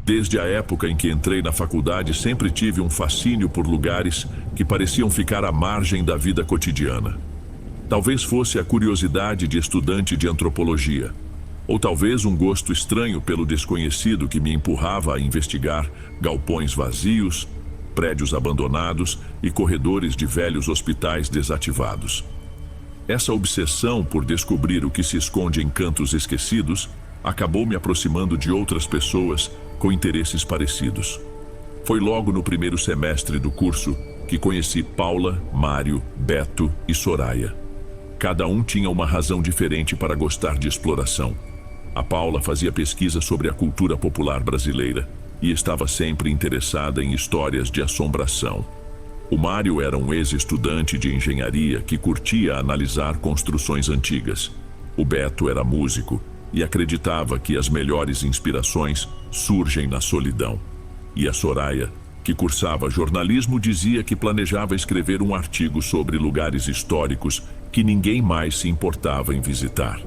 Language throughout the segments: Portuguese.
Desde a época em que entrei na faculdade, sempre tive um fascínio por lugares que pareciam ficar à margem da vida cotidiana. Talvez fosse a curiosidade de estudante de antropologia, ou talvez um gosto estranho pelo desconhecido que me empurrava a investigar galpões vazios, prédios abandonados e corredores de velhos hospitais desativados. Essa obsessão por descobrir o que se esconde em cantos esquecidos acabou me aproximando de outras pessoas com interesses parecidos. Foi logo no primeiro semestre do curso que conheci Paula, Mário, Beto e Soraya. Cada um tinha uma razão diferente para gostar de exploração. A Paula fazia pesquisa sobre a cultura popular brasileira e estava sempre interessada em histórias de assombração. O Mário era um ex-estudante de engenharia que curtia analisar construções antigas. O Beto era músico e acreditava que as melhores inspirações surgem na solidão. E a Soraya, que cursava jornalismo, dizia que planejava escrever um artigo sobre lugares históricos que ninguém mais se importava em visitar.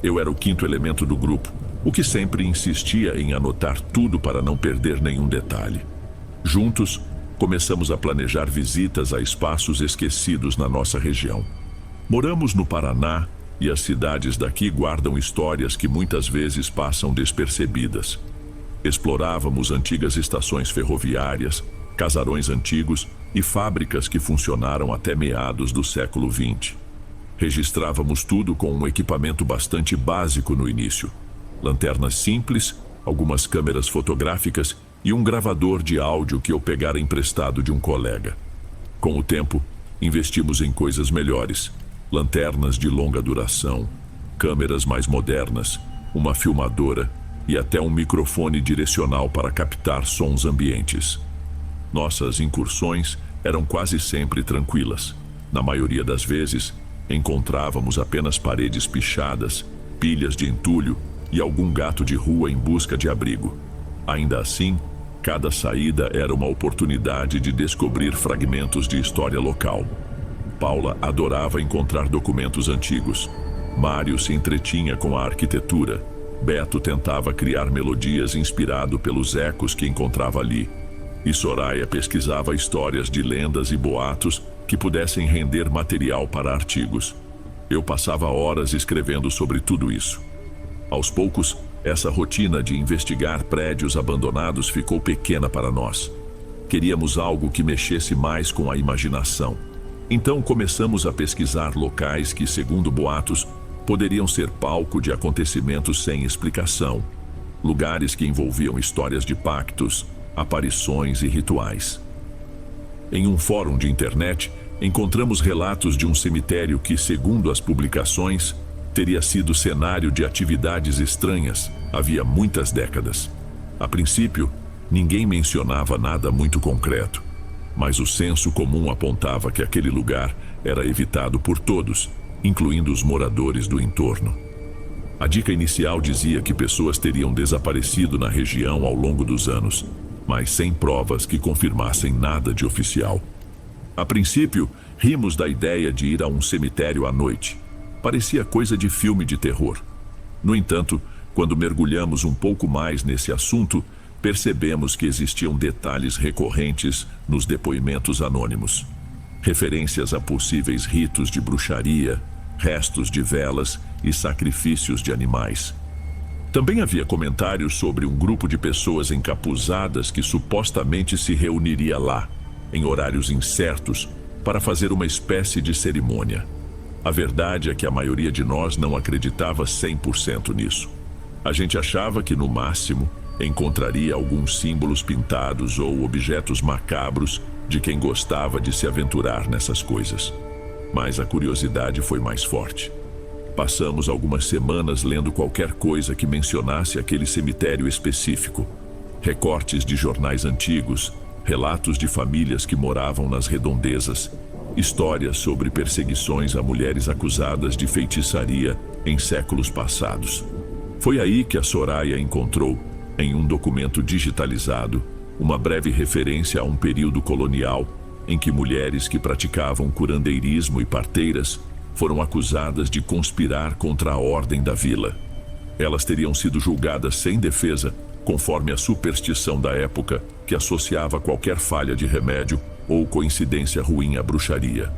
Eu era o quinto elemento do grupo, o que sempre insistia em anotar tudo para não perder nenhum detalhe. Juntos, começamos a planejar visitas a espaços esquecidos na nossa região. Moramos no Paraná e as cidades daqui guardam histórias que muitas vezes passam despercebidas. Explorávamos antigas estações ferroviárias, casarões antigos e fábricas que funcionaram até meados do século XX. Registrávamos tudo com um equipamento bastante básico no início: lanternas simples, algumas câmeras fotográficas e um gravador de áudio que eu pegara emprestado de um colega. Com o tempo, investimos em coisas melhores: lanternas de longa duração, câmeras mais modernas, uma filmadora e até um microfone direcional para captar sons ambientes. Nossas incursões eram quase sempre tranquilas. Na maioria das vezes, encontrávamos apenas paredes pichadas, pilhas de entulho e algum gato de rua em busca de abrigo. Ainda assim, cada saída era uma oportunidade de descobrir fragmentos de história local. Paula adorava encontrar documentos antigos. Mário se entretinha com a arquitetura. Beto tentava criar melodias inspirado pelos ecos que encontrava ali. E Soraya pesquisava histórias de lendas e boatos que pudessem render material para artigos. Eu passava horas escrevendo sobre tudo isso. Aos poucos, essa rotina de investigar prédios abandonados ficou pequena para nós. Queríamos algo que mexesse mais com a imaginação. Então começamos a pesquisar locais que, segundo boatos, poderiam ser palco de acontecimentos sem explicação. Lugares que envolviam histórias de pactos, aparições e rituais. Em um fórum de internet, encontramos relatos de um cemitério que, segundo as publicações, teria sido cenário de atividades estranhas havia muitas décadas. A princípio, ninguém mencionava nada muito concreto, mas o senso comum apontava que aquele lugar era evitado por todos, incluindo os moradores do entorno. A dica inicial dizia que pessoas teriam desaparecido na região ao longo dos anos, mas sem provas que confirmassem nada de oficial. A princípio, rimos da ideia de ir a um cemitério à noite. Parecia coisa de filme de terror. No entanto, quando mergulhamos um pouco mais nesse assunto, percebemos que existiam detalhes recorrentes nos depoimentos anônimos. Referências a possíveis ritos de bruxaria, restos de velas e sacrifícios de animais. Também havia comentários sobre um grupo de pessoas encapuzadas que supostamente se reuniria lá, em horários incertos, para fazer uma espécie de cerimônia. A verdade é que a maioria de nós não acreditava 100% nisso. A gente achava que, no máximo, encontraria alguns símbolos pintados ou objetos macabros de quem gostava de se aventurar nessas coisas. Mas a curiosidade foi mais forte. Passamos algumas semanas lendo qualquer coisa que mencionasse aquele cemitério específico. Recortes de jornais antigos, relatos de famílias que moravam nas redondezas, histórias sobre perseguições a mulheres acusadas de feitiçaria em séculos passados. Foi aí que a Soraya encontrou, em um documento digitalizado, uma breve referência a um período colonial em que mulheres que praticavam curandeirismo e parteiras foram acusadas de conspirar contra a ordem da vila. Elas teriam sido julgadas sem defesa conforme a superstição da época que associava qualquer falha de remédio ou coincidência ruim à bruxaria.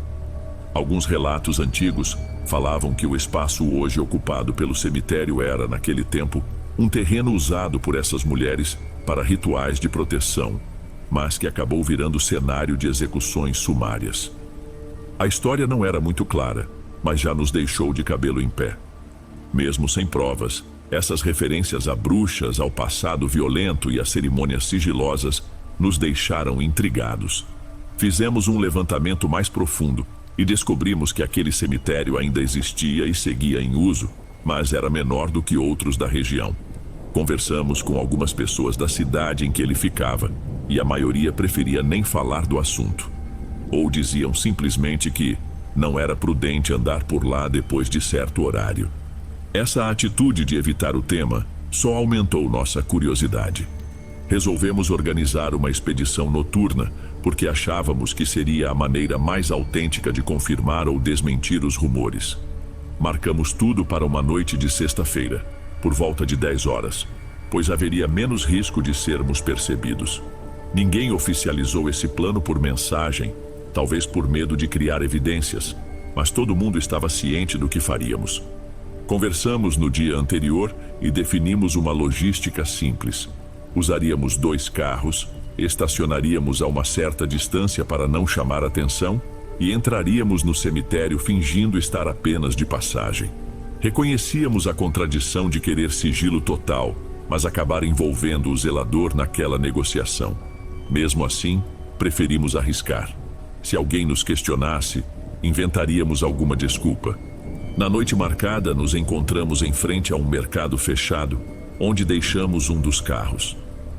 Alguns relatos antigos falavam que o espaço hoje ocupado pelo cemitério era, naquele tempo, um terreno usado por essas mulheres para rituais de proteção, mas que acabou virando cenário de execuções sumárias. A história não era muito clara, mas já nos deixou de cabelo em pé. Mesmo sem provas, essas referências a bruxas, ao passado violento e a cerimônias sigilosas nos deixaram intrigados. Fizemos um levantamento mais profundo e descobrimos que aquele cemitério ainda existia e seguia em uso, mas era menor do que outros da região. Conversamos com algumas pessoas da cidade em que ele ficava, e a maioria preferia nem falar do assunto. Ou diziam simplesmente que não era prudente andar por lá depois de certo horário. Essa atitude de evitar o tema só aumentou nossa curiosidade. Resolvemos organizar uma expedição noturna, porque achávamos que seria a maneira mais autêntica de confirmar ou desmentir os rumores. Marcamos tudo para uma noite de sexta-feira, por volta de 10 horas, pois haveria menos risco de sermos percebidos. Ninguém oficializou esse plano por mensagem, talvez por medo de criar evidências, mas todo mundo estava ciente do que faríamos. Conversamos no dia anterior e definimos uma logística simples. Usaríamos 2 carros, estacionaríamos a uma certa distância para não chamar atenção e entraríamos no cemitério fingindo estar apenas de passagem. Reconhecíamos a contradição de querer sigilo total, mas acabar envolvendo o zelador naquela negociação. Mesmo assim, preferimos arriscar. Se alguém nos questionasse, inventaríamos alguma desculpa. Na noite marcada, nos encontramos em frente a um mercado fechado, onde deixamos um dos carros.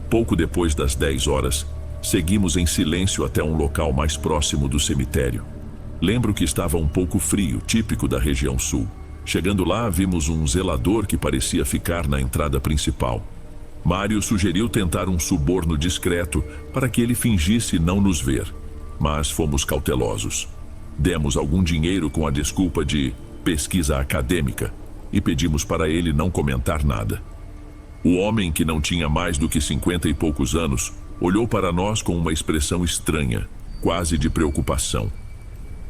Pouco depois das 10 horas, seguimos em silêncio até um local mais próximo do cemitério. Lembro que estava um pouco frio, típico da região sul. Chegando lá, vimos um zelador que parecia ficar na entrada principal. Mário sugeriu tentar um suborno discreto para que ele fingisse não nos ver, mas fomos cautelosos. Demos algum dinheiro com a desculpa de pesquisa acadêmica e pedimos para ele não comentar nada. O homem, que não tinha mais do que 50 e poucos anos, olhou para nós com uma expressão estranha, quase de preocupação.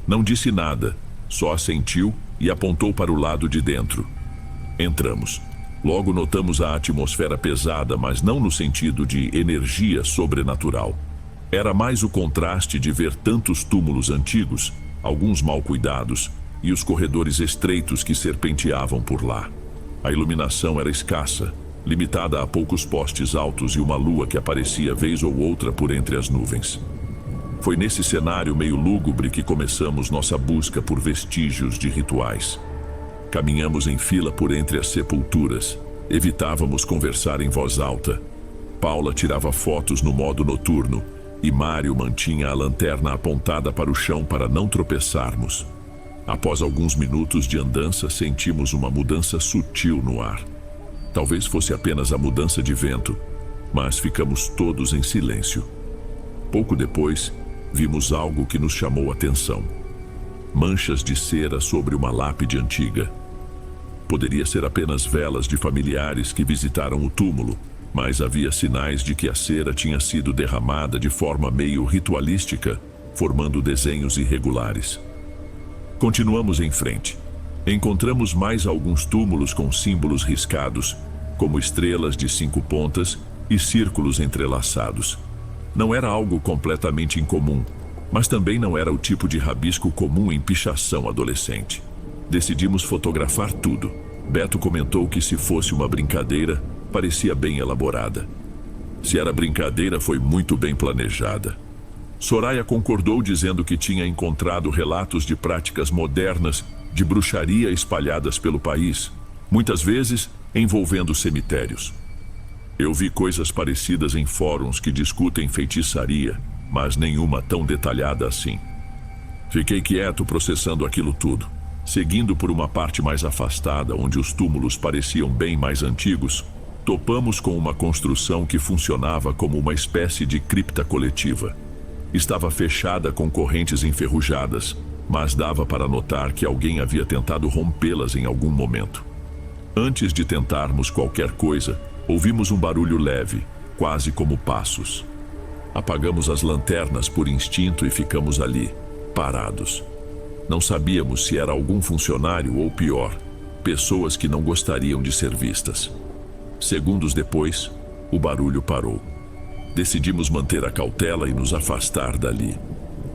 Não disse nada, só assentiu e apontou para o lado de dentro. Entramos. Logo notamos a atmosfera pesada, mas não no sentido de energia sobrenatural. Era mais o contraste de ver tantos túmulos antigos, alguns mal cuidados, e os corredores estreitos que serpenteavam por lá. A iluminação era escassa, limitada a poucos postes altos e uma lua que aparecia vez ou outra por entre as nuvens. Foi nesse cenário meio lúgubre que começamos nossa busca por vestígios de rituais. Caminhamos em fila por entre as sepulturas. Evitávamos conversar em voz alta. Paula tirava fotos no modo noturno e Mário mantinha a lanterna apontada para o chão para não tropeçarmos. Após alguns minutos de andança, sentimos uma mudança sutil no ar. Talvez fosse apenas a mudança de vento, mas ficamos todos em silêncio. Pouco depois, vimos algo que nos chamou a atenção. Manchas de cera sobre uma lápide antiga. Poderia ser apenas velas de familiares que visitaram o túmulo, mas havia sinais de que a cera tinha sido derramada de forma meio ritualística, formando desenhos irregulares. Continuamos em frente. Encontramos mais alguns túmulos com símbolos riscados, como estrelas de 5 pontas e círculos entrelaçados. Não era algo completamente incomum, mas também não era o tipo de rabisco comum em pichação adolescente. Decidimos fotografar tudo. Beto comentou que se fosse uma brincadeira, parecia bem elaborada. Se era brincadeira, foi muito bem planejada. Soraya concordou, dizendo que tinha encontrado relatos de práticas modernas de bruxaria espalhadas pelo país, muitas vezes envolvendo cemitérios. Eu vi coisas parecidas em fóruns que discutem feitiçaria, mas nenhuma tão detalhada assim. Fiquei quieto processando aquilo tudo. Seguindo por uma parte mais afastada, onde os túmulos pareciam bem mais antigos, topamos com uma construção que funcionava como uma espécie de cripta coletiva. Estava fechada com correntes enferrujadas, mas dava para notar que alguém havia tentado rompê-las em algum momento. Antes de tentarmos qualquer coisa, Ouvimos um barulho leve, quase como passos. Apagamos as lanternas por instinto e ficamos ali, parados. Não sabíamos se era algum funcionário ou pior, pessoas que não gostariam de ser vistas. Segundos depois, o barulho parou. Decidimos manter a cautela e nos afastar dali.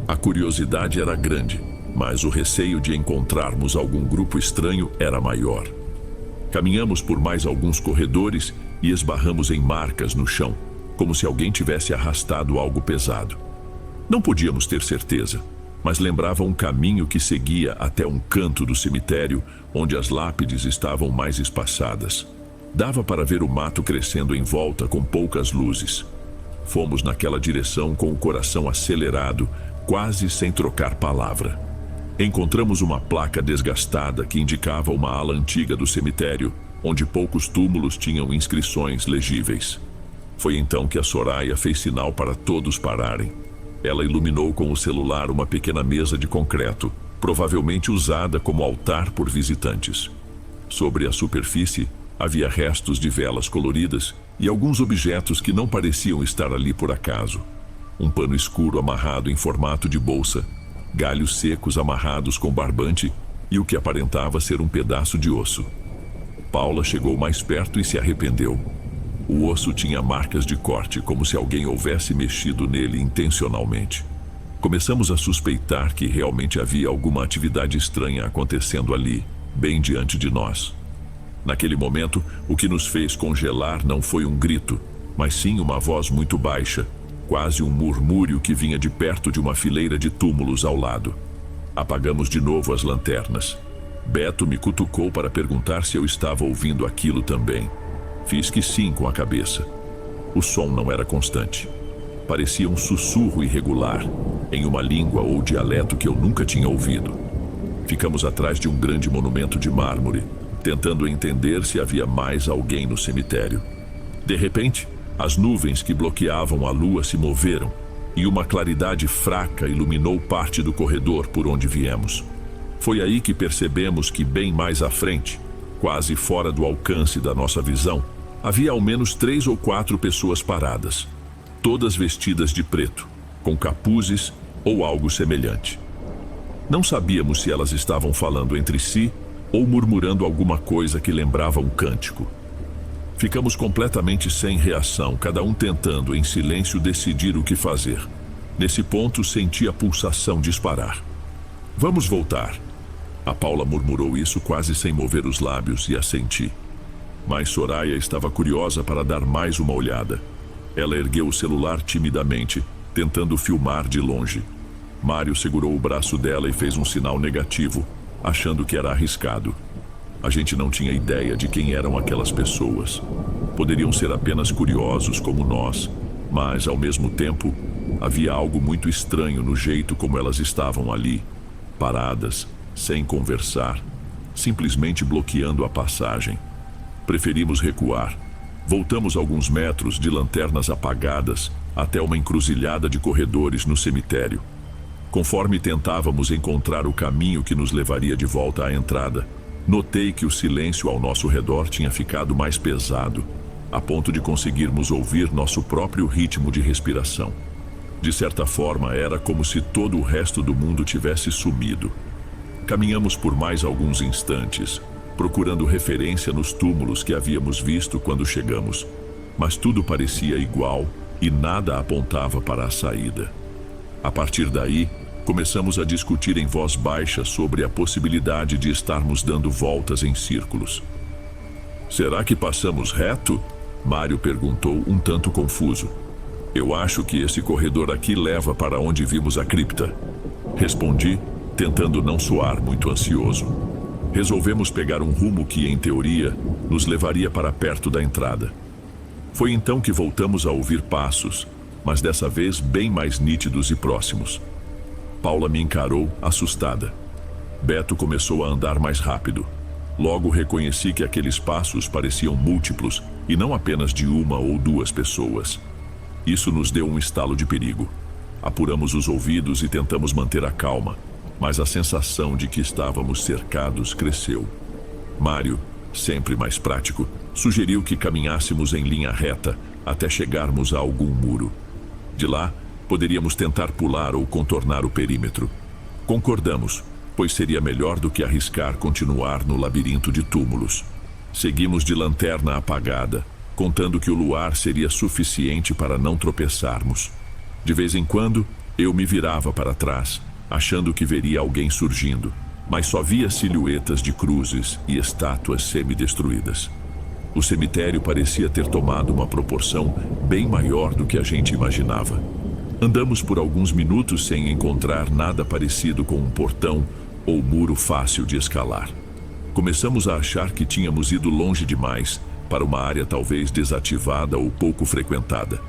A curiosidade era grande, mas o receio de encontrarmos algum grupo estranho era maior. Caminhamos por mais alguns corredores e esbarramos em marcas no chão, como se alguém tivesse arrastado algo pesado. Não podíamos ter certeza, mas lembrava um caminho que seguia até um canto do cemitério, onde as lápides estavam mais espaçadas. Dava para ver o mato crescendo em volta com poucas luzes. Fomos naquela direção com o coração acelerado, quase sem trocar palavra. Encontramos uma placa desgastada que indicava uma ala antiga do cemitério, onde poucos túmulos tinham inscrições legíveis. Foi então que a Soraya fez sinal para todos pararem. Ela iluminou com o celular uma pequena mesa de concreto, provavelmente usada como altar por visitantes. Sobre a superfície, havia restos de velas coloridas e alguns objetos que não pareciam estar ali por acaso. Um pano escuro amarrado em formato de bolsa, galhos secos amarrados com barbante e o que aparentava ser um pedaço de osso. Paula chegou mais perto e se arrependeu. O osso tinha marcas de corte, como se alguém houvesse mexido nele intencionalmente. Começamos a suspeitar que realmente havia alguma atividade estranha acontecendo ali, bem diante de nós. Naquele momento, o que nos fez congelar não foi um grito, mas sim uma voz muito baixa, quase um murmúrio que vinha de perto de uma fileira de túmulos ao lado. Apagamos de novo as lanternas. Beto me cutucou para perguntar se eu estava ouvindo aquilo também. Fiz que sim com a cabeça. O som não era constante. Parecia um sussurro irregular, em uma língua ou dialeto que eu nunca tinha ouvido. Ficamos atrás de um grande monumento de mármore, tentando entender se havia mais alguém no cemitério. De repente, as nuvens que bloqueavam a lua se moveram, e uma claridade fraca iluminou parte do corredor por onde viemos. Foi aí que percebemos que bem mais à frente, quase fora do alcance da nossa visão, havia ao menos 3 ou 4 pessoas paradas, todas vestidas de preto, com capuzes ou algo semelhante. Não sabíamos se elas estavam falando entre si ou murmurando alguma coisa que lembrava um cântico. Ficamos completamente sem reação, cada um tentando, em silêncio, decidir o que fazer. Nesse ponto, senti a pulsação disparar. Vamos voltar. A Paula murmurou isso quase sem mover os lábios e assenti. Mas Soraya estava curiosa para dar mais uma olhada. Ela ergueu o celular timidamente, tentando filmar de longe. Mário segurou o braço dela e fez um sinal negativo, achando que era arriscado. A gente não tinha ideia de quem eram aquelas pessoas. Poderiam ser apenas curiosos como nós, mas, ao mesmo tempo, havia algo muito estranho no jeito como elas estavam ali, paradas, sem conversar, simplesmente bloqueando a passagem. Preferimos recuar. Voltamos alguns metros de lanternas apagadas até uma encruzilhada de corredores no cemitério. Conforme tentávamos encontrar o caminho que nos levaria de volta à entrada, notei que o silêncio ao nosso redor tinha ficado mais pesado, a ponto de conseguirmos ouvir nosso próprio ritmo de respiração. De certa forma, era como se todo o resto do mundo tivesse sumido. Caminhamos por mais alguns instantes, procurando referência nos túmulos que havíamos visto quando chegamos, mas tudo parecia igual e nada apontava para a saída. A partir daí, começamos a discutir em voz baixa sobre a possibilidade de estarmos dando voltas em círculos. Será que passamos reto? Mário perguntou, um tanto confuso. Eu acho que esse corredor aqui leva para onde vimos a cripta. Respondi, tentando não soar muito ansioso. Resolvemos pegar um rumo que, em teoria, nos levaria para perto da entrada. Foi então que voltamos a ouvir passos, mas dessa vez bem mais nítidos e próximos. Paula me encarou, assustada. Beto começou a andar mais rápido. Logo reconheci que aqueles passos pareciam múltiplos e não apenas de uma ou duas pessoas. Isso nos deu um estalo de perigo. Apuramos os ouvidos e tentamos manter a calma, mas a sensação de que estávamos cercados cresceu. Mário, sempre mais prático, sugeriu que caminhássemos em linha reta até chegarmos a algum muro. De lá, poderíamos tentar pular ou contornar o perímetro. Concordamos, pois seria melhor do que arriscar continuar no labirinto de túmulos. Seguimos de lanterna apagada, contando que o luar seria suficiente para não tropeçarmos. De vez em quando, eu me virava para trás, achando que veria alguém surgindo, mas só via silhuetas de cruzes e estátuas semi-destruídas. O cemitério parecia ter tomado uma proporção bem maior do que a gente imaginava. Andamos por alguns minutos sem encontrar nada parecido com um portão ou muro fácil de escalar. Começamos a achar que tínhamos ido longe demais para uma área talvez desativada ou pouco frequentada.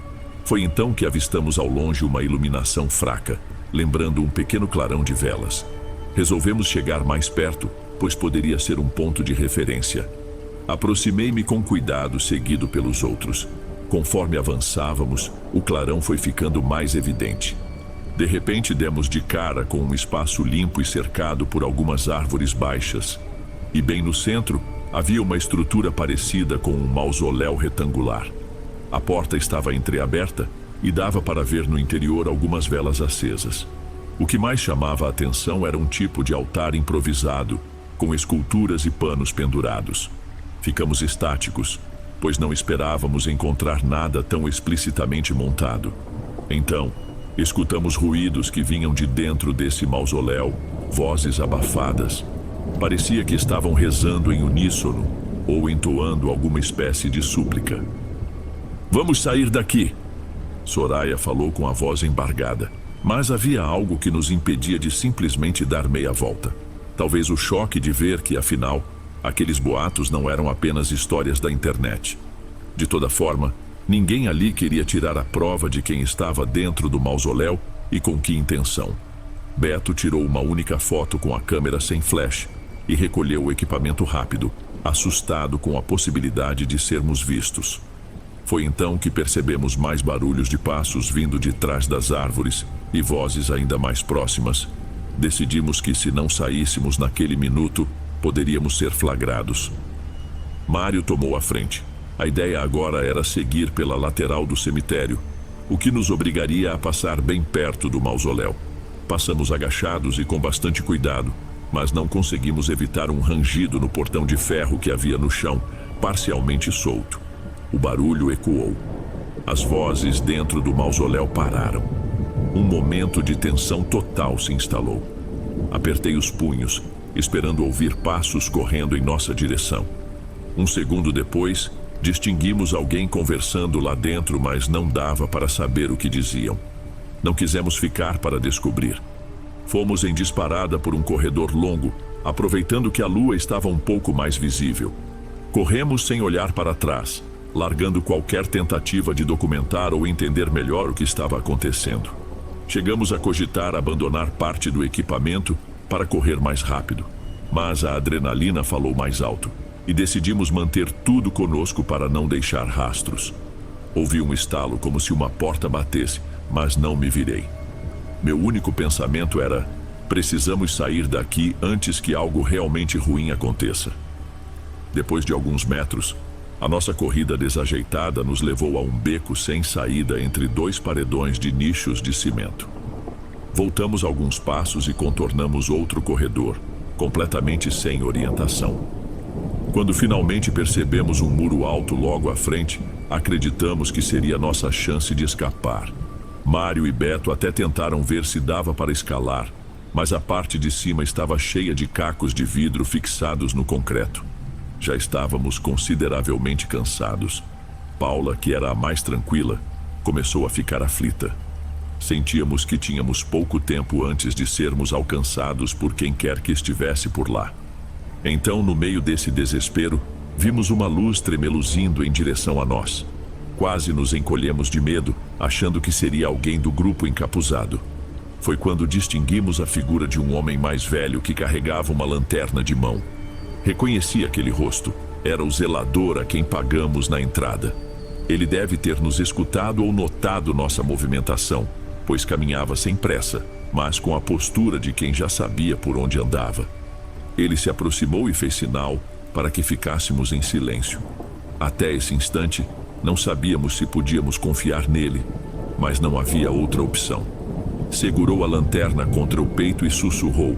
Foi então que avistamos ao longe uma iluminação fraca, lembrando um pequeno clarão de velas. Resolvemos chegar mais perto, pois poderia ser um ponto de referência. Aproximei-me com cuidado, seguido pelos outros. Conforme avançávamos, o clarão foi ficando mais evidente. De repente, demos de cara com um espaço limpo e cercado por algumas árvores baixas. E bem no centro, havia uma estrutura parecida com um mausoléu retangular. A porta estava entreaberta e dava para ver no interior algumas velas acesas. O que mais chamava a atenção era um tipo de altar improvisado, com esculturas e panos pendurados. Ficamos estáticos, pois não esperávamos encontrar nada tão explicitamente montado. Então, escutamos ruídos que vinham de dentro desse mausoléu, vozes abafadas. Parecia que estavam rezando em uníssono ou entoando alguma espécie de súplica. "Vamos sair daqui", Soraya falou com a voz embargada. Mas havia algo que nos impedia de simplesmente dar meia volta. Talvez o choque de ver que, afinal, aqueles boatos não eram apenas histórias da internet. De toda forma, ninguém ali queria tirar a prova de quem estava dentro do mausoléu e com que intenção. Beto tirou uma única foto com a câmera sem flash e recolheu o equipamento rápido, assustado com a possibilidade de sermos vistos. Foi então que percebemos mais barulhos de passos vindo de trás das árvores e vozes ainda mais próximas. Decidimos que, se não saíssemos naquele minuto, poderíamos ser flagrados. Mário tomou a frente. A ideia agora era seguir pela lateral do cemitério, o que nos obrigaria a passar bem perto do mausoléu. Passamos agachados e com bastante cuidado, mas não conseguimos evitar um rangido no portão de ferro que havia no chão, parcialmente solto. O barulho ecoou. As vozes dentro do mausoléu pararam. Um momento de tensão total se instalou. Apertei os punhos, esperando ouvir passos correndo em nossa direção. Um segundo depois, distinguimos alguém conversando lá dentro, mas não dava para saber o que diziam. Não quisemos ficar para descobrir. Fomos em disparada por um corredor longo, aproveitando que a lua estava um pouco mais visível. Corremos sem olhar para trás, largando qualquer tentativa de documentar ou entender melhor o que estava acontecendo. Chegamos a cogitar abandonar parte do equipamento para correr mais rápido, mas a adrenalina falou mais alto e decidimos manter tudo conosco para não deixar rastros. Ouvi um estalo como se uma porta batesse, mas não me virei. Meu único pensamento era: precisamos sair daqui antes que algo realmente ruim aconteça. Depois de alguns metros, a nossa corrida desajeitada nos levou a um beco sem saída entre dois paredões de nichos de cimento. Voltamos alguns passos e contornamos outro corredor, completamente sem orientação. Quando finalmente percebemos um muro alto logo à frente, acreditamos que seria nossa chance de escapar. Mário e Beto até tentaram ver se dava para escalar, mas a parte de cima estava cheia de cacos de vidro fixados no concreto. Já estávamos consideravelmente cansados. Paula, que era a mais tranquila, começou a ficar aflita. Sentíamos que tínhamos pouco tempo antes de sermos alcançados por quem quer que estivesse por lá. Então, no meio desse desespero, vimos uma luz tremeluzindo em direção a nós. Quase nos encolhemos de medo, achando que seria alguém do grupo encapuzado. Foi quando distinguimos a figura de um homem mais velho que carregava uma lanterna de mão. Reconheci aquele rosto. Era o zelador a quem pagamos na entrada. Ele deve ter nos escutado ou notado nossa movimentação, pois caminhava sem pressa, mas com a postura de quem já sabia por onde andava. Ele se aproximou e fez sinal, para que ficássemos em silêncio. Até esse instante, não sabíamos se podíamos confiar nele, mas não havia outra opção. Segurou a lanterna contra o peito e sussurrou: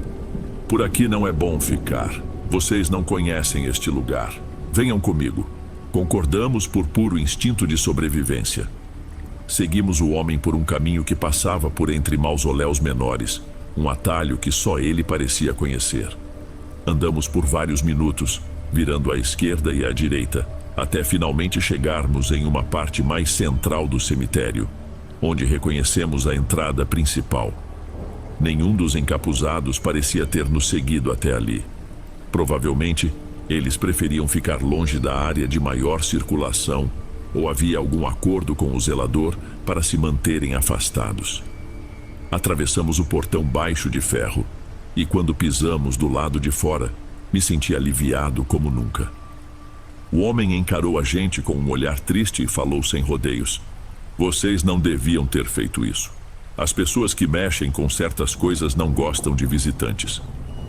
"Por aqui não é bom ficar. Vocês não conhecem este lugar. Venham comigo." Concordamos por puro instinto de sobrevivência. Seguimos o homem por um caminho que passava por entre mausoléus menores, um atalho que só ele parecia conhecer. Andamos por vários minutos, virando à esquerda e à direita, até finalmente chegarmos em uma parte mais central do cemitério, onde reconhecemos a entrada principal. Nenhum dos encapuzados parecia ter nos seguido até ali. Provavelmente, eles preferiam ficar longe da área de maior circulação, ou havia algum acordo com o zelador para se manterem afastados. Atravessamos o portão baixo de ferro, e quando pisamos do lado de fora, me senti aliviado como nunca. O homem encarou a gente com um olhar triste e falou sem rodeios: "Vocês não deviam ter feito isso. As pessoas que mexem com certas coisas não gostam de visitantes.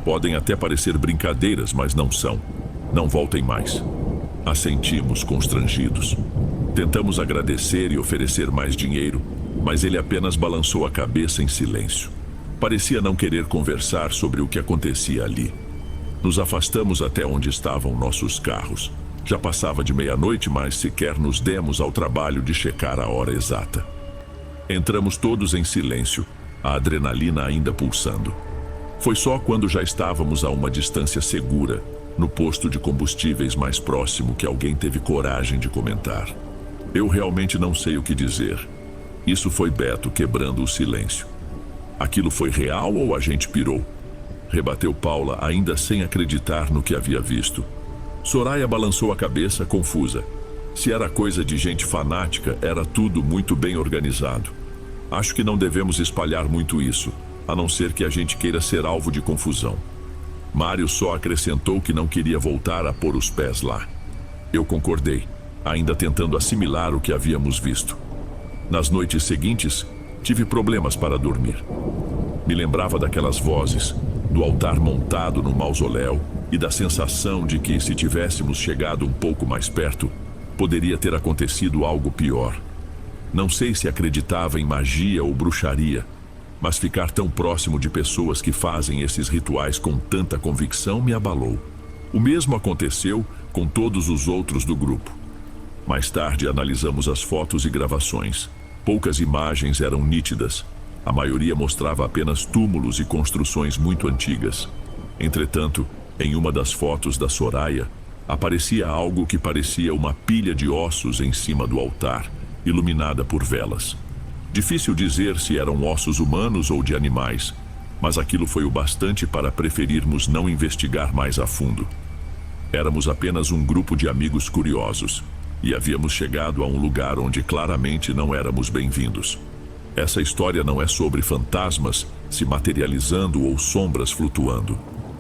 Podem até parecer brincadeiras, mas não são. Não voltem mais." Assentimos constrangidos. Tentamos agradecer e oferecer mais dinheiro, mas ele apenas balançou a cabeça em silêncio. Parecia não querer conversar sobre o que acontecia ali. Nos afastamos até onde estavam nossos carros. Já passava de meia-noite, mas sequer nos demos ao trabalho de checar a hora exata. Entramos todos em silêncio, a adrenalina ainda pulsando. Foi só quando já estávamos a uma distância segura, no posto de combustíveis mais próximo, que alguém teve coragem de comentar: "Eu realmente não sei o que dizer." Isso foi Beto quebrando o silêncio. "Aquilo foi real ou a gente pirou?" rebateu Paula, ainda sem acreditar no que havia visto. Soraya balançou a cabeça, confusa. Se era coisa de gente fanática, era tudo muito bem organizado. Acho que não devemos espalhar muito isso, a não ser que a gente queira ser alvo de confusão. Mário só acrescentou que não queria voltar a pôr os pés lá. Eu concordei, ainda tentando assimilar o que havíamos visto. Nas noites seguintes, tive problemas para dormir. Me lembrava daquelas vozes, do altar montado no mausoléu e da sensação de que, se tivéssemos chegado um pouco mais perto, poderia ter acontecido algo pior. Não sei se acreditava em magia ou bruxaria, mas ficar tão próximo de pessoas que fazem esses rituais com tanta convicção me abalou. O mesmo aconteceu com todos os outros do grupo. Mais tarde analisamos as fotos e gravações. Poucas imagens eram nítidas. A maioria mostrava apenas túmulos e construções muito antigas. Entretanto, em uma das fotos da Soraya, aparecia algo que parecia uma pilha de ossos em cima do altar, iluminada por velas. Difícil dizer se eram ossos humanos ou de animais, mas aquilo foi o bastante para preferirmos não investigar mais a fundo. Éramos apenas um grupo de amigos curiosos, e havíamos chegado a um lugar onde claramente não éramos bem-vindos. Essa história não é sobre fantasmas se materializando ou sombras flutuando.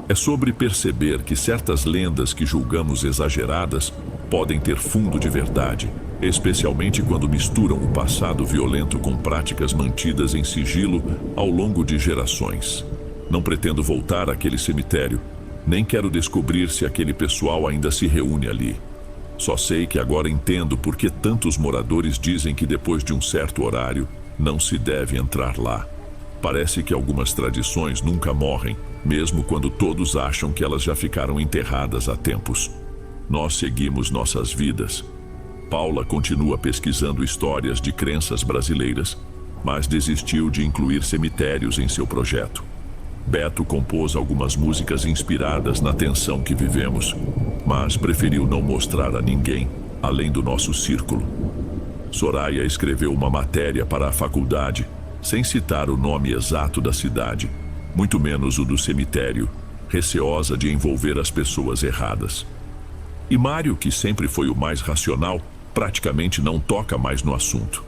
É sobre perceber que certas lendas que julgamos exageradas podem ter fundo de verdade, especialmente quando misturam o passado violento com práticas mantidas em sigilo ao longo de gerações. Não pretendo voltar àquele cemitério, nem quero descobrir se aquele pessoal ainda se reúne ali. Só sei que agora entendo por que tantos moradores dizem que depois de um certo horário não se deve entrar lá. Parece que algumas tradições nunca morrem, mesmo quando todos acham que elas já ficaram enterradas há tempos. Nós seguimos nossas vidas. Paula continua pesquisando histórias de crenças brasileiras, mas desistiu de incluir cemitérios em seu projeto. Beto compôs algumas músicas inspiradas na tensão que vivemos, mas preferiu não mostrar a ninguém, além do nosso círculo. Soraya escreveu uma matéria para a faculdade, sem citar o nome exato da cidade, muito menos o do cemitério, receosa de envolver as pessoas erradas. E Mário, que sempre foi o mais racional, praticamente não toca mais no assunto.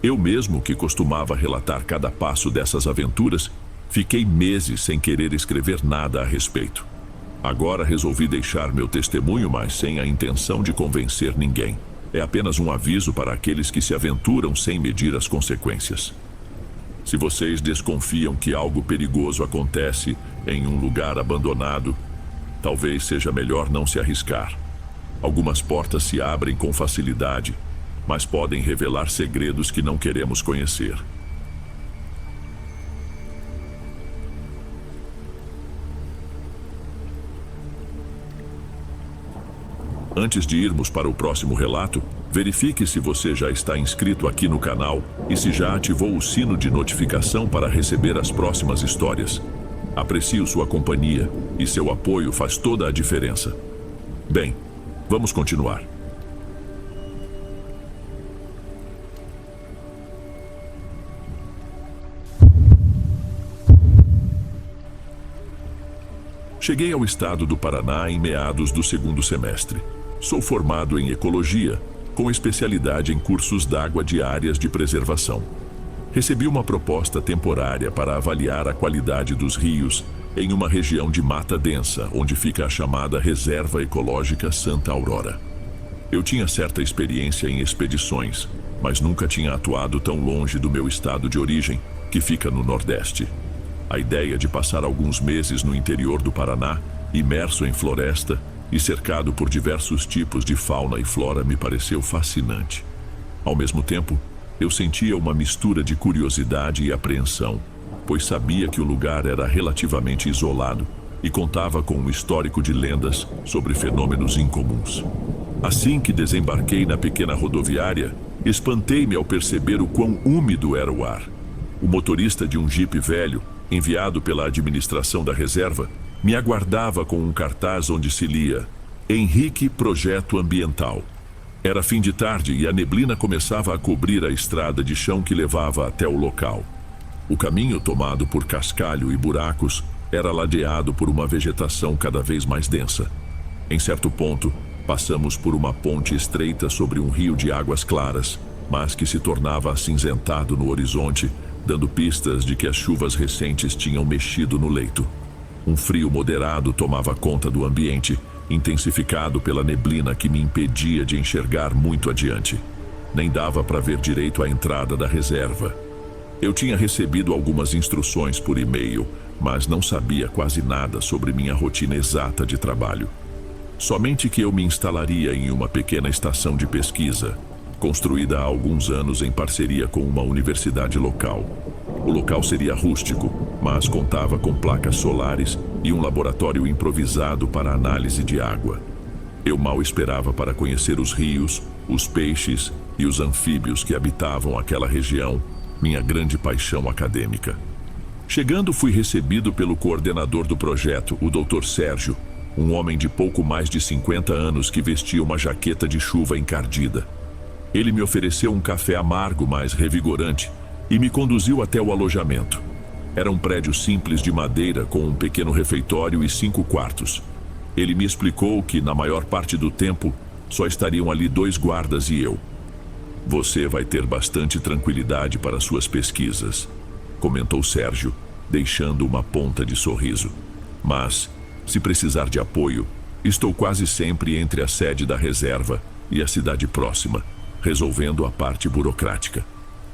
Eu mesmo, que costumava relatar cada passo dessas aventuras, fiquei meses sem querer escrever nada a respeito. Agora resolvi deixar meu testemunho, mas sem a intenção de convencer ninguém. É apenas um aviso para aqueles que se aventuram sem medir as consequências. Se vocês desconfiam que algo perigoso acontece em um lugar abandonado, talvez seja melhor não se arriscar. Algumas portas se abrem com facilidade, mas podem revelar segredos que não queremos conhecer. Antes de irmos para o próximo relato, verifique se você já está inscrito aqui no canal e se já ativou o sino de notificação para receber as próximas histórias. Aprecio sua companhia e seu apoio faz toda a diferença. Bem, vamos continuar. Cheguei ao estado do Paraná em meados do segundo semestre. Sou formado em Ecologia, com especialidade em cursos d'água de áreas de preservação. Recebi uma proposta temporária para avaliar a qualidade dos rios em uma região de mata densa, onde fica a chamada Reserva Ecológica Santa Aurora. Eu tinha certa experiência em expedições, mas nunca tinha atuado tão longe do meu estado de origem, que fica no Nordeste. A ideia de passar alguns meses no interior do Paraná, imerso em floresta e cercado por diversos tipos de fauna e flora, me pareceu fascinante. Ao mesmo tempo, eu sentia uma mistura de curiosidade e apreensão, pois sabia que o lugar era relativamente isolado e contava com um histórico de lendas sobre fenômenos incomuns. Assim que desembarquei na pequena rodoviária, espantei-me ao perceber o quão úmido era o ar. O motorista de um jipe velho, enviado pela administração da reserva, me aguardava com um cartaz onde se lia Henrique Projeto Ambiental. Era fim de tarde e a neblina começava a cobrir a estrada de chão que levava até o local. O caminho, tomado por cascalho e buracos, era ladeado por uma vegetação cada vez mais densa. Em certo ponto, passamos por uma ponte estreita sobre um rio de águas claras, mas que se tornava acinzentado no horizonte, dando pistas de que as chuvas recentes tinham mexido no leito. Um frio moderado tomava conta do ambiente, intensificado pela neblina que me impedia de enxergar muito adiante. Nem dava para ver direito a entrada da reserva. Eu tinha recebido algumas instruções por e-mail, mas não sabia quase nada sobre minha rotina exata de trabalho. Somente que eu me instalaria em uma pequena estação de pesquisa, construída há alguns anos em parceria com uma universidade local. O local seria rústico, mas contava com placas solares e um laboratório improvisado para análise de água. Eu mal esperava para conhecer os rios, os peixes e os anfíbios que habitavam aquela região, minha grande paixão acadêmica. Chegando, fui recebido pelo coordenador do projeto, o Dr. Sérgio, um homem de pouco mais de 50 anos que vestia uma jaqueta de chuva encardida. Ele me ofereceu um café amargo, mas revigorante, e me conduziu até o alojamento. Era um prédio simples de madeira com um pequeno refeitório e 5 quartos. Ele me explicou que, na maior parte do tempo, só estariam ali 2 guardas e eu. Você vai ter bastante tranquilidade para suas pesquisas, comentou Sérgio, deixando uma ponta de sorriso. Mas, se precisar de apoio, estou quase sempre entre a sede da reserva e a cidade próxima, resolvendo a parte burocrática.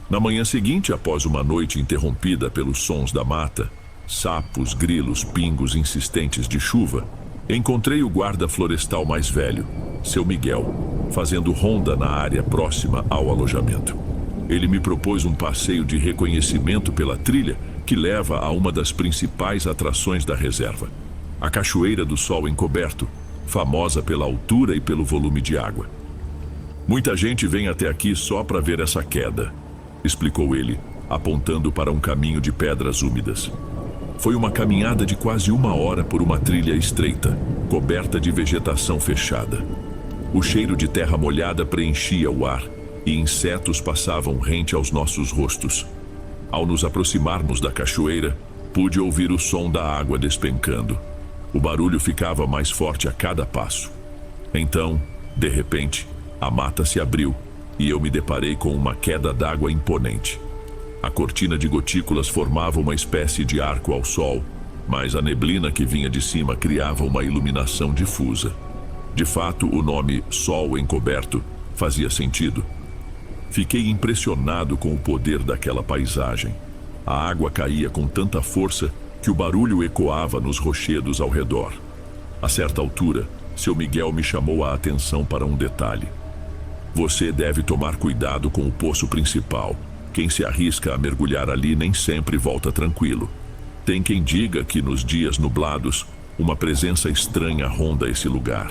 Na manhã seguinte, após uma noite interrompida pelos sons da mata, sapos, grilos, pingos insistentes de chuva, encontrei o guarda florestal mais velho, seu Miguel, fazendo ronda na área próxima ao alojamento. Ele me propôs um passeio de reconhecimento pela trilha que leva a uma das principais atrações da reserva, a Cachoeira do Sol Encoberto, famosa pela altura e pelo volume de água. Muita gente vem até aqui só para ver essa queda, explicou ele, apontando para um caminho de pedras úmidas. Foi uma caminhada de quase 1 hora por uma trilha estreita, coberta de vegetação fechada. O cheiro de terra molhada preenchia o ar e insetos passavam rente aos nossos rostos. Ao nos aproximarmos da cachoeira, pude ouvir o som da água despencando. O barulho ficava mais forte a cada passo. Então, de repente, a mata se abriu e eu me deparei com uma queda d'água imponente. A cortina de gotículas formava uma espécie de arco ao sol, mas a neblina que vinha de cima criava uma iluminação difusa. De fato, o nome Sol Encoberto fazia sentido. Fiquei impressionado com o poder daquela paisagem. A água caía com tanta força que o barulho ecoava nos rochedos ao redor. A certa altura, seu Miguel me chamou a atenção para um detalhe. Você deve tomar cuidado com o poço principal. Quem se arrisca a mergulhar ali nem sempre volta tranquilo. Tem quem diga que nos dias nublados, uma presença estranha ronda esse lugar.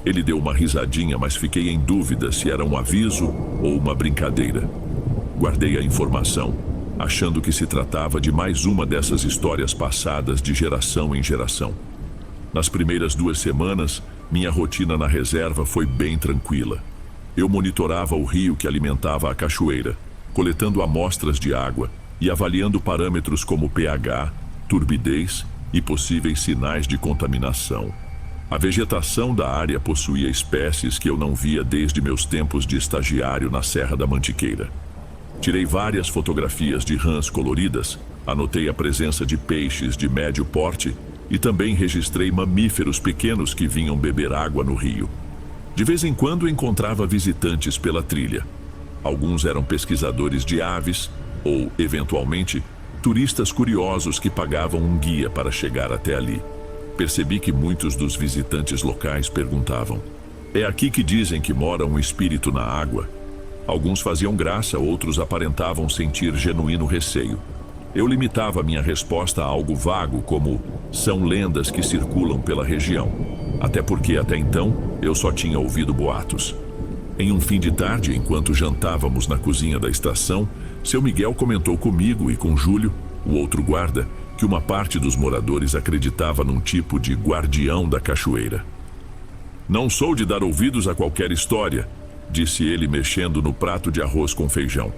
Ele deu uma risadinha, mas fiquei em dúvida se era um aviso ou uma brincadeira. Guardei a informação, achando que se tratava de mais uma dessas histórias passadas de geração em geração. Nas primeiras 2 semanas, minha rotina na reserva foi bem tranquila. Eu monitorava o rio que alimentava a cachoeira, coletando amostras de água e avaliando parâmetros como pH, turbidez e possíveis sinais de contaminação. A vegetação da área possuía espécies que eu não via desde meus tempos de estagiário na Serra da Mantiqueira. Tirei várias fotografias de rãs coloridas, anotei a presença de peixes de médio porte e também registrei mamíferos pequenos que vinham beber água no rio. De vez em quando encontrava visitantes pela trilha. Alguns eram pesquisadores de aves ou, eventualmente, turistas curiosos que pagavam um guia para chegar até ali. Percebi que muitos dos visitantes locais perguntavam: "É aqui que dizem que mora um espírito na água?" Alguns faziam graça, outros aparentavam sentir genuíno receio. Eu limitava minha resposta a algo vago, como "são lendas que circulam pela região", até porque até então eu só tinha ouvido boatos. Em um fim de tarde, enquanto jantávamos na cozinha da estação, seu Miguel comentou comigo e com Júlio, o outro guarda, que uma parte dos moradores acreditava num tipo de guardião da cachoeira. "Não sou de dar ouvidos a qualquer história", disse ele mexendo no prato de arroz com feijão.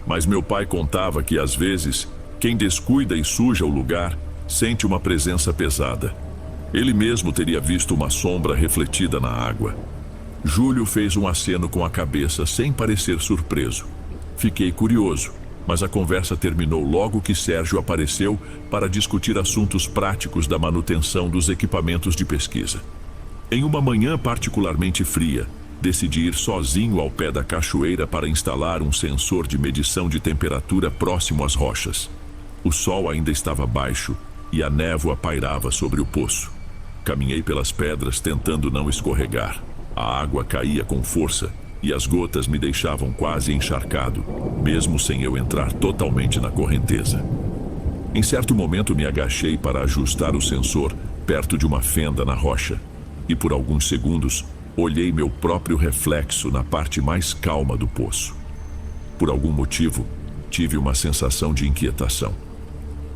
"Mas meu pai contava que às vezes, quem descuida e suja o lugar, sente uma presença pesada. Ele mesmo teria visto uma sombra refletida na água." Júlio fez um aceno com a cabeça sem parecer surpreso. Fiquei curioso, mas a conversa terminou logo que Sérgio apareceu para discutir assuntos práticos da manutenção dos equipamentos de pesquisa. Em uma manhã particularmente fria, decidi ir sozinho ao pé da cachoeira para instalar um sensor de medição de temperatura próximo às rochas. O sol ainda estava baixo e a névoa pairava sobre o poço. Caminhei pelas pedras tentando não escorregar. A água caía com força e as gotas me deixavam quase encharcado, mesmo sem eu entrar totalmente na correnteza. Em certo momento me agachei para ajustar o sensor perto de uma fenda na rocha e por alguns segundos olhei meu próprio reflexo na parte mais calma do poço. Por algum motivo, tive uma sensação de inquietação.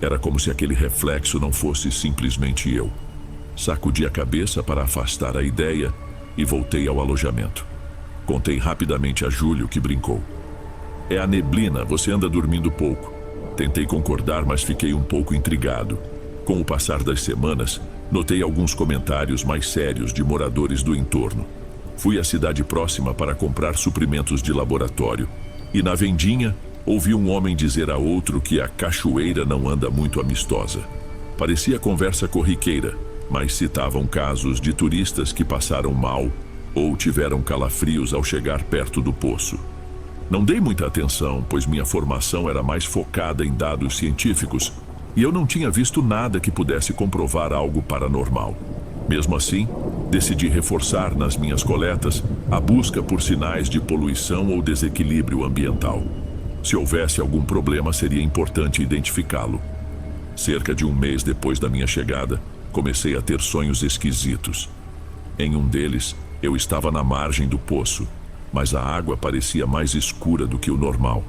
Era como se aquele reflexo não fosse simplesmente eu. Sacudi a cabeça para afastar a ideia e voltei ao alojamento. Contei rapidamente a Júlio, que brincou: "É a neblina, você anda dormindo pouco." Tentei concordar, mas fiquei um pouco intrigado. Com o passar das semanas, notei alguns comentários mais sérios de moradores do entorno. Fui à cidade próxima para comprar suprimentos de laboratório e na vendinha ouvi um homem dizer a outro que a cachoeira não anda muito amistosa. Parecia conversa corriqueira, mas citavam casos de turistas que passaram mal ou tiveram calafrios ao chegar perto do poço. Não dei muita atenção, pois minha formação era mais focada em dados científicos e eu não tinha visto nada que pudesse comprovar algo paranormal. Mesmo assim, decidi reforçar nas minhas coletas a busca por sinais de poluição ou desequilíbrio ambiental. Se houvesse algum problema, seria importante identificá-lo. Cerca de um mês depois da minha chegada, comecei a ter sonhos esquisitos. Em um deles, eu estava na margem do poço, mas a água parecia mais escura do que o normal.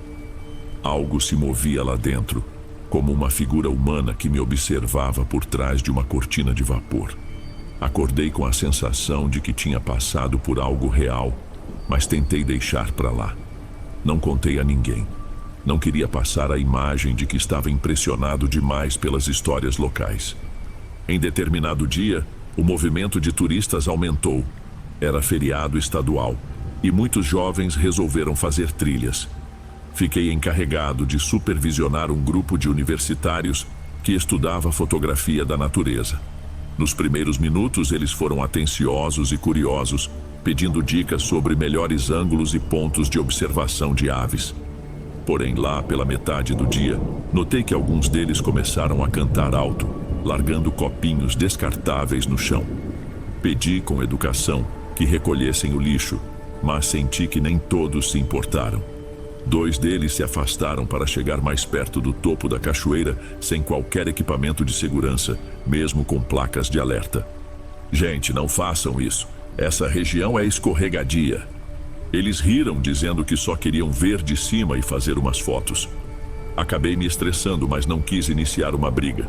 Algo se movia lá dentro, como uma figura humana que me observava por trás de uma cortina de vapor. Acordei com a sensação de que tinha passado por algo real, mas tentei deixar para lá. Não contei a ninguém. Não queria passar a imagem de que estava impressionado demais pelas histórias locais. Em determinado dia, o movimento de turistas aumentou. Era feriado estadual e muitos jovens resolveram fazer trilhas. Fiquei encarregado de supervisionar um grupo de universitários que estudava fotografia da natureza. Nos primeiros minutos, eles foram atenciosos e curiosos, pedindo dicas sobre melhores ângulos e pontos de observação de aves. Porém, lá pela metade do dia, notei que alguns deles começaram a cantar alto, largando copinhos descartáveis no chão. Pedi com educação que recolhessem o lixo, mas senti que nem todos se importaram. 2 deles se afastaram para chegar mais perto do topo da cachoeira sem qualquer equipamento de segurança, mesmo com placas de alerta. Gente, não façam isso. Essa região é escorregadia. Eles riram dizendo que só queriam ver de cima e fazer umas fotos. Acabei me estressando, mas não quis iniciar uma briga.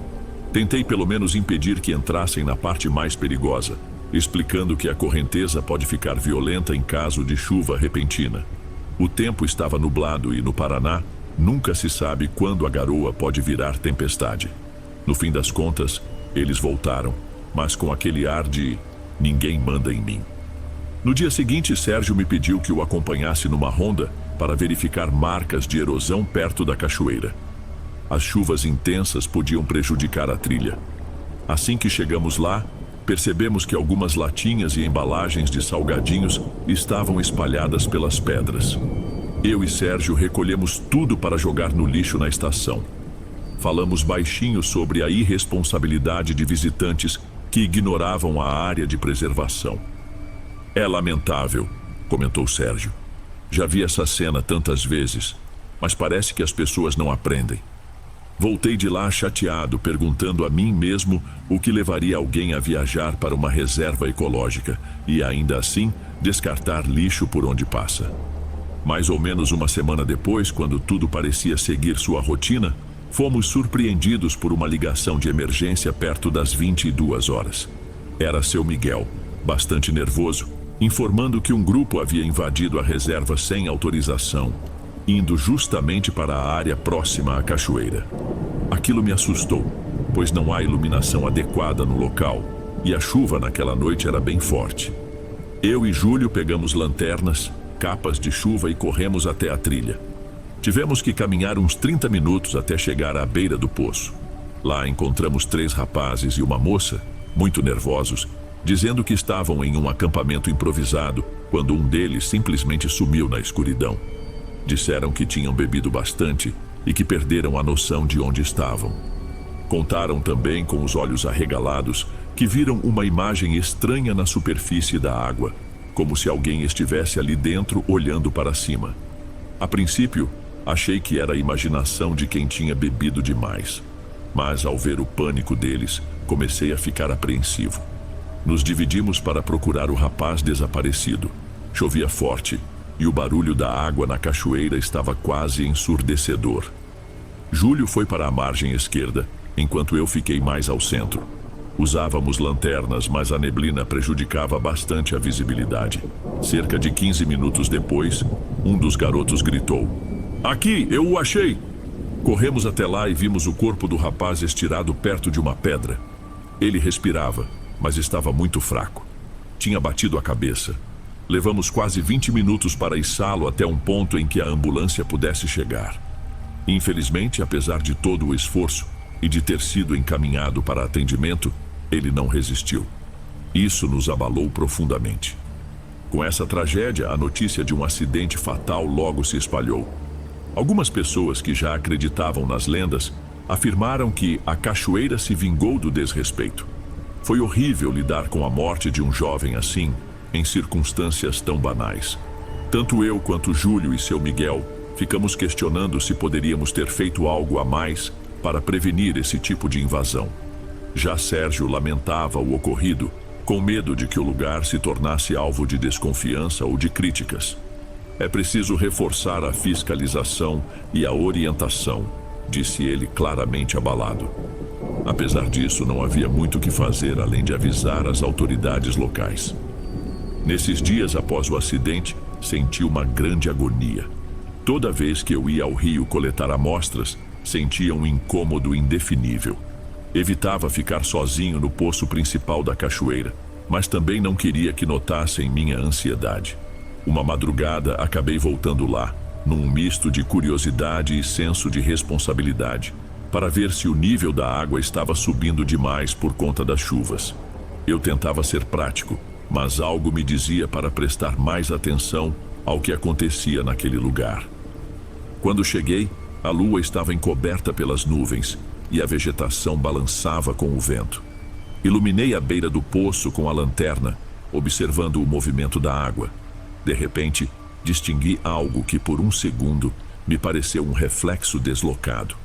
Tentei pelo menos impedir que entrassem na parte mais perigosa, explicando que a correnteza pode ficar violenta em caso de chuva repentina. O tempo estava nublado e, no Paraná, nunca se sabe quando a garoa pode virar tempestade. No fim das contas, eles voltaram, mas com aquele ar de ninguém manda em mim. No dia seguinte, Sérgio me pediu que o acompanhasse numa ronda para verificar marcas de erosão perto da cachoeira. As chuvas intensas podiam prejudicar a trilha. Assim que chegamos lá, percebemos que algumas latinhas e embalagens de salgadinhos estavam espalhadas pelas pedras. Eu e Sérgio recolhemos tudo para jogar no lixo na estação. Falamos baixinho sobre a irresponsabilidade de visitantes que ignoravam a área de preservação. É lamentável, comentou Sérgio. Já vi essa cena tantas vezes, mas parece que as pessoas não aprendem. Voltei de lá chateado, perguntando a mim mesmo o que levaria alguém a viajar para uma reserva ecológica e, ainda assim, descartar lixo por onde passa. Mais ou menos uma semana depois, quando tudo parecia seguir sua rotina, fomos surpreendidos por uma ligação de emergência perto das 22 horas. Era seu Miguel, bastante nervoso, informando que um grupo havia invadido a reserva sem autorização, indo justamente para a área próxima à cachoeira. Aquilo me assustou, pois não há iluminação adequada no local, e a chuva naquela noite era bem forte. Eu e Júlio pegamos lanternas, capas de chuva e corremos até a trilha. Tivemos que caminhar uns 30 minutos até chegar à beira do poço. Lá encontramos 3 rapazes e uma moça, muito nervosos, dizendo que estavam em um acampamento improvisado, quando um deles simplesmente sumiu na escuridão. Disseram que tinham bebido bastante e que perderam a noção de onde estavam. Contaram também, com os olhos arregalados, que viram uma imagem estranha na superfície da água, como se alguém estivesse ali dentro olhando para cima. A princípio, achei que era a imaginação de quem tinha bebido demais, mas ao ver o pânico deles, comecei a ficar apreensivo. Nos dividimos para procurar o rapaz desaparecido. Chovia forte e o barulho da água na cachoeira estava quase ensurdecedor. Júlio foi para a margem esquerda, enquanto eu fiquei mais ao centro. Usávamos lanternas, mas a neblina prejudicava bastante a visibilidade. Cerca de 15 minutos depois, um dos garotos gritou: "Aqui, eu o achei!" Corremos até lá e vimos o corpo do rapaz estirado perto de uma pedra. Ele respirava, mas estava muito fraco. Tinha batido a cabeça. Levamos quase 20 minutos para içá-lo até um ponto em que a ambulância pudesse chegar. Infelizmente, apesar de todo o esforço e de ter sido encaminhado para atendimento, ele não resistiu. Isso nos abalou profundamente. Com essa tragédia, a notícia de um acidente fatal logo se espalhou. Algumas pessoas que já acreditavam nas lendas afirmaram que a cachoeira se vingou do desrespeito. Foi horrível lidar com a morte de um jovem assim, em circunstâncias tão banais. Tanto eu quanto Júlio e seu Miguel ficamos questionando se poderíamos ter feito algo a mais para prevenir esse tipo de invasão. Já Sérgio lamentava o ocorrido, com medo de que o lugar se tornasse alvo de desconfiança ou de críticas. "É preciso reforçar a fiscalização e a orientação", disse ele claramente abalado. Apesar disso, não havia muito o que fazer além de avisar as autoridades locais. Nesses dias após o acidente, senti uma grande agonia. Toda vez que eu ia ao rio coletar amostras, sentia um incômodo indefinível. Evitava ficar sozinho no poço principal da cachoeira, mas também não queria que notassem minha ansiedade. Uma madrugada, acabei voltando lá, num misto de curiosidade e senso de responsabilidade, para ver se o nível da água estava subindo demais por conta das chuvas. Eu tentava ser prático, mas algo me dizia para prestar mais atenção ao que acontecia naquele lugar. Quando cheguei, a lua estava encoberta pelas nuvens e a vegetação balançava com o vento. Iluminei a beira do poço com a lanterna, observando o movimento da água. De repente, distingui algo que por um segundo me pareceu um reflexo deslocado,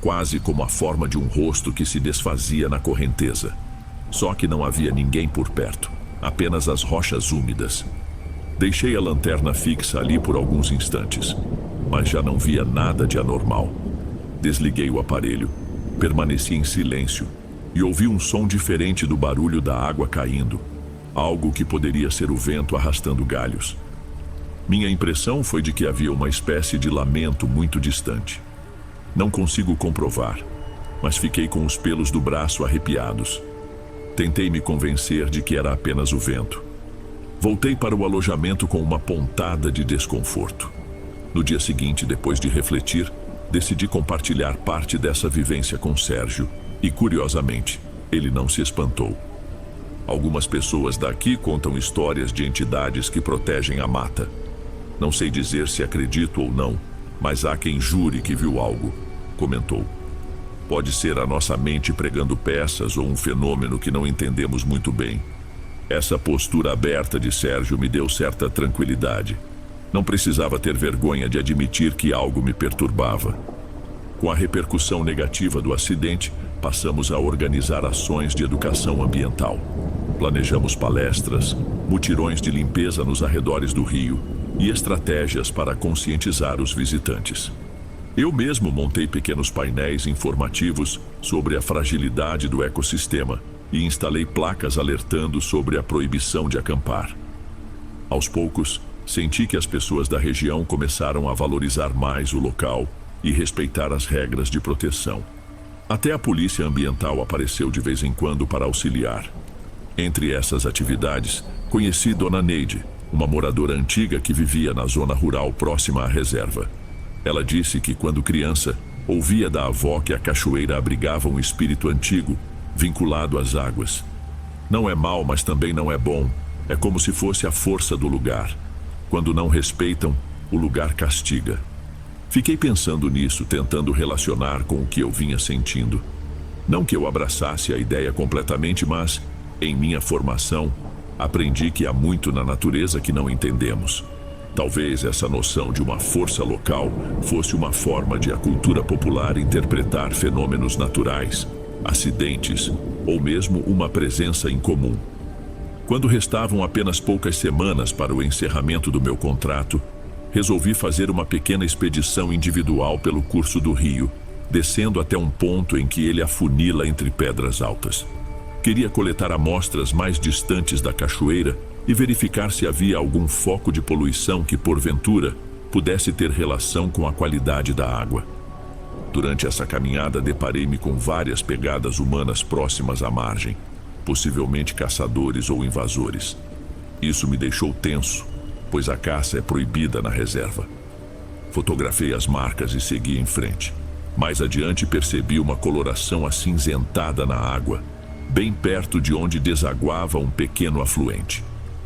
quase como a forma de um rosto que se desfazia na correnteza. Só que não havia ninguém por perto, apenas as rochas úmidas. Deixei a lanterna fixa ali por alguns instantes, mas já não via nada de anormal. Desliguei o aparelho, permaneci em silêncio e ouvi um som diferente do barulho da água caindo, algo que poderia ser o vento arrastando galhos. Minha impressão foi de que havia uma espécie de lamento muito distante. Não consigo comprovar, mas fiquei com os pelos do braço arrepiados. Tentei me convencer de que era apenas o vento. Voltei para o alojamento com uma pontada de desconforto. No dia seguinte, depois de refletir, decidi compartilhar parte dessa vivência com Sérgio e, curiosamente, ele não se espantou. Algumas pessoas daqui contam histórias de entidades que protegem a mata. Não sei dizer se acredito ou não, mas há quem jure que viu algo, comentou. Pode ser a nossa mente pregando peças ou um fenômeno que não entendemos muito bem. Essa postura aberta de Sérgio me deu certa tranquilidade. Não precisava ter vergonha de admitir que algo me perturbava. Com a repercussão negativa do acidente, passamos a organizar ações de educação ambiental. Planejamos palestras, mutirões de limpeza nos arredores do rio e estratégias para conscientizar os visitantes. Eu mesmo montei pequenos painéis informativos sobre a fragilidade do ecossistema e instalei placas alertando sobre a proibição de acampar. Aos poucos, senti que as pessoas da região começaram a valorizar mais o local e respeitar as regras de proteção. Até a polícia ambiental apareceu de vez em quando para auxiliar. Entre essas atividades, conheci Dona Neide, uma moradora antiga que vivia na zona rural próxima à reserva. Ela disse que, quando criança, ouvia da avó que a cachoeira abrigava um espírito antigo, vinculado às águas. Não é mal, mas também não é bom. É como se fosse a força do lugar. Quando não respeitam, o lugar castiga. Fiquei pensando nisso, tentando relacionar com o que eu vinha sentindo. Não que eu abraçasse a ideia completamente, mas, em minha formação, aprendi que há muito na natureza que não entendemos. Talvez essa noção de uma força local fosse uma forma de a cultura popular interpretar fenômenos naturais, acidentes ou mesmo uma presença incomum. Quando restavam apenas poucas semanas para o encerramento do meu contrato, resolvi fazer uma pequena expedição individual pelo curso do rio, descendo até um ponto em que ele afunila entre pedras altas. Queria coletar amostras mais distantes da cachoeira e verificar se havia algum foco de poluição que, porventura, pudesse ter relação com a qualidade da água. Durante essa caminhada, deparei-me com várias pegadas humanas próximas à margem, possivelmente caçadores ou invasores. Isso me deixou tenso, pois a caça é proibida na reserva. Fotografei as marcas e segui em frente. Mais adiante percebi uma coloração acinzentada na água, bem perto de onde desaguava um pequeno afluente.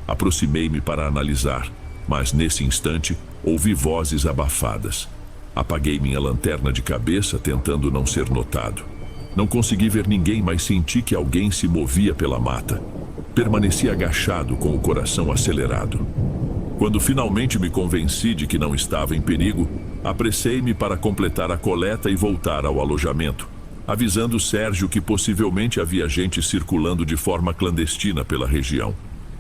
Aproximei-me para analisar, mas nesse instante ouvi vozes abafadas. Apaguei minha lanterna de cabeça, tentando não ser notado. Não consegui ver ninguém, mas senti que alguém se movia pela mata. Permaneci agachado, com o coração acelerado. Quando finalmente me convenci de que não estava em perigo, apressei-me para completar a coleta e voltar ao alojamento, avisando Sérgio que possivelmente havia gente circulando de forma clandestina pela região.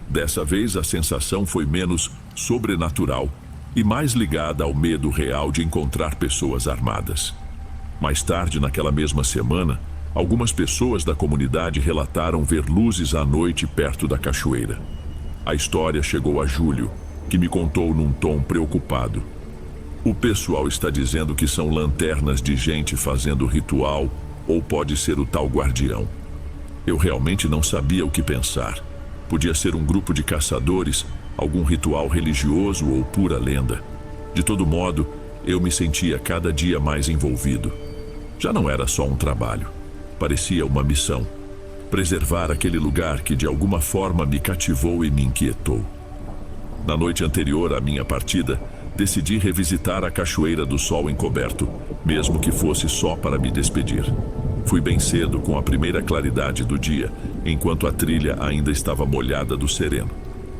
Dessa vez, a sensação foi menos sobrenatural e mais ligada ao medo real de encontrar pessoas armadas. Mais tarde, naquela mesma semana, algumas pessoas da comunidade relataram ver luzes à noite perto da cachoeira. A história chegou a Júlio, que me contou num tom preocupado. O pessoal está dizendo que são lanternas de gente fazendo ritual, ou pode ser o tal guardião. Eu realmente não sabia o que pensar. Podia ser um grupo de caçadores, algum ritual religioso ou pura lenda. De todo modo, eu me sentia cada dia mais envolvido. Já não era só um trabalho. Parecia uma missão. Preservar aquele lugar que de alguma forma me cativou e me inquietou. Na noite anterior à minha partida, decidi revisitar a Cachoeira do Sol Encoberto, mesmo que fosse só para me despedir. Fui bem cedo, com a primeira claridade do dia, enquanto a trilha ainda estava molhada do sereno.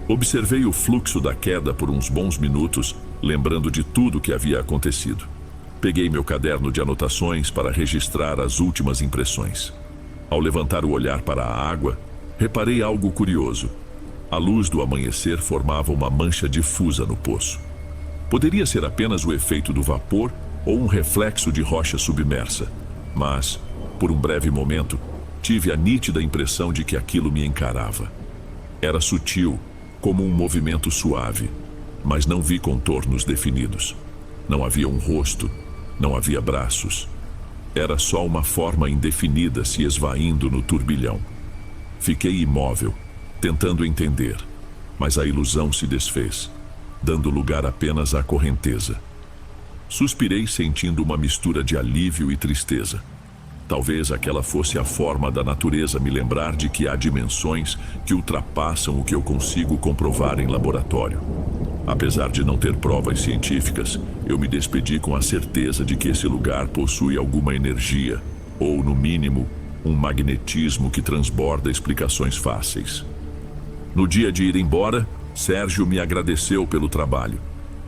Observei o fluxo da queda por uns bons minutos, lembrando de tudo o que havia acontecido. Peguei meu caderno de anotações para registrar as últimas impressões. Ao levantar o olhar para a água, reparei algo curioso. A luz do amanhecer formava uma mancha difusa no poço. Poderia ser apenas o efeito do vapor ou um reflexo de rocha submersa, mas, por um breve momento, tive a nítida impressão de que aquilo me encarava. Era sutil, como um movimento suave, mas não vi contornos definidos. Não havia um rosto, não havia braços. Era só uma forma indefinida se esvaindo no turbilhão. Fiquei imóvel, tentando entender, mas a ilusão se desfez, dando lugar apenas à correnteza. Suspirei, sentindo uma mistura de alívio e tristeza. Talvez aquela fosse a forma da natureza me lembrar de que há dimensões que ultrapassam o que eu consigo comprovar em laboratório. Apesar de não ter provas científicas, eu me despedi com a certeza de que esse lugar possui alguma energia, ou, no mínimo, um magnetismo que transborda explicações fáceis. No dia de ir embora, Sérgio me agradeceu pelo trabalho.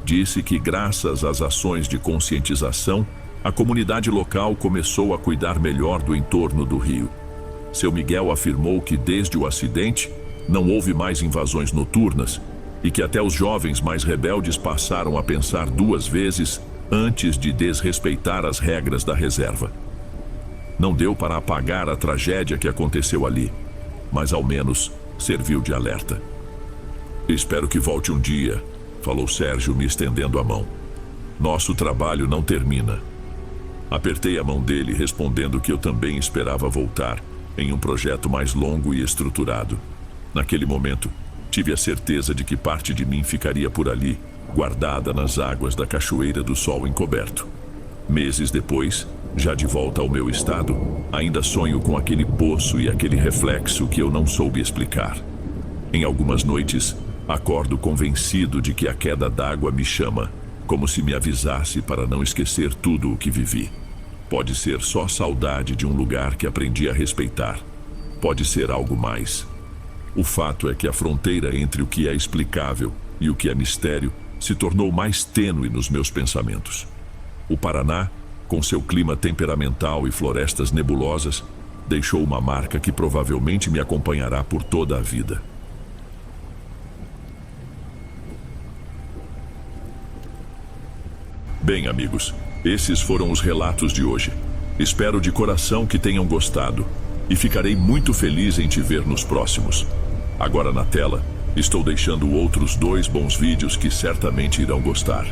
Disse que, graças às ações de conscientização, a comunidade local começou a cuidar melhor do entorno do rio. Seu Miguel afirmou que, desde o acidente, não houve mais invasões noturnas e que até os jovens mais rebeldes passaram a pensar duas vezes antes de desrespeitar as regras da reserva. Não deu para apagar a tragédia que aconteceu ali, mas ao menos serviu de alerta. "Espero que volte um dia", falou Sérgio, me estendendo a mão. "Nosso trabalho não termina." Apertei a mão dele, respondendo que eu também esperava voltar, em um projeto mais longo e estruturado. Naquele momento, tive a certeza de que parte de mim ficaria por ali, guardada nas águas da Cachoeira do Sol Encoberto. Meses depois, já de volta ao meu estado, ainda sonho com aquele poço e aquele reflexo que eu não soube explicar. Em algumas noites, acordo convencido de que a queda d'água me chama, como se me avisasse para não esquecer tudo o que vivi. Pode ser só saudade de um lugar que aprendi a respeitar. Pode ser algo mais. O fato é que a fronteira entre o que é explicável e o que é mistério se tornou mais tênue nos meus pensamentos. O Paraná, com seu clima temperamental e florestas nebulosas, deixou uma marca que provavelmente me acompanhará por toda a vida. Bem, amigos, esses foram os relatos de hoje. Espero de coração que tenham gostado e ficarei muito feliz em te ver nos próximos. Agora na tela, estou deixando outros 2 bons vídeos que certamente irão gostar.